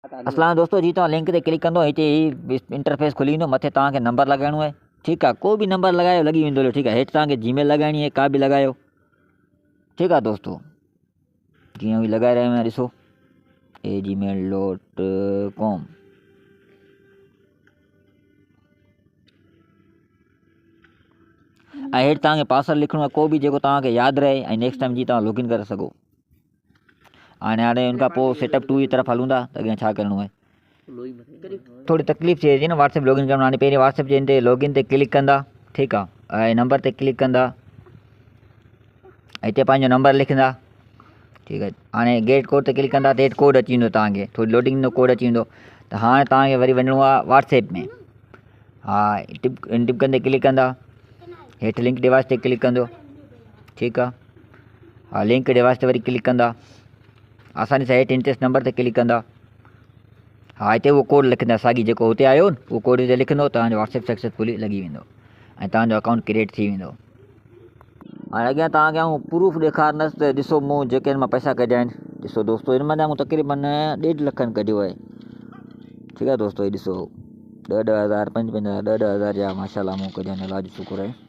असला दोस्तों जी तव्हां लिंक ते क्लिक कंदो हिते ही इंटरफेस खुली वेंदो मथे तव्हांखे नंबर लॻाइणो आहे ठीकु आहे को बि नंबर लॻायो लॻी वेंदो हलो ठीकु आहे हेठि तव्हांखे जीमेल लॻाइणी आहे का बि लॻायो ठीकु आहे दोस्तों जीअं बि लॻाए रहियो आहियां ॾिसो gmail.com ऐं हेठि तव्हांखे पासवर्ड लिखिणो आहे को बि जेको तव्हांखे यादि रहे ऐं नेक्स्ट टाइम जी तव्हां लॉगिन करे सघो हाणे हुन खां पोइ सेटअप 2 जी तरफ़ हलूं था त अॻियां छा करिणो आहे थोड़ी तकलीफ़ थिए थी न व्हाट्सएप लॉगिन करणु हाणे पहिरीं व्हाट्सएप जे हिन ते लॉगिन ते क्लिक कंदा ठीकु आहे ऐं नंबर ते क्लिक कंदा हिते पंहिंजो नंबर लिखंदा ठीकु आहे हाणे गेट कोड ते क्लिक कंदा त हेठि कोड अची वेंदो तव्हांखे थोरी लोडिंग जो कोड अची वेंदो त हाणे तव्हांखे वरी वञिणो आहे व्हाट्सएप में हा टिपकनि ते क्लिक कंदा हेठि लिंक डिवाइस ते क्लिक कंदो ठीकु आहे हा लिंक डिवाइस ते वरी क्लिक कंदा आसानी सां हेठि इंटरेस्ट नंबर ते क्लिक कंदा हा हिते उहो कोड लिखंदा साॻी जेको हुते आयो न उहो कोड हिते लिखंदो तव्हांजो व्हाट्सएप सक्सेसफुली लॻी वेंदो ऐं तव्हांजो अकाउंट क्रिएट थी वेंदो हाणे अॻियां तव्हांखे आउं प्रूफ ॾेखारींदुसि त ॾिसो मूं जेके मां पैसा कढिया आहिनि ॾिसो दोस्तो हिन मां मूं तक़रीबन 1.5 लख कढियो आहे ठीकु आहे दोस्तो हीउ ॾिसो 10,000 5,000 10,000 जा माशाल्लाह मूं कढिया आहिनि अलाह जो शुकुर आहे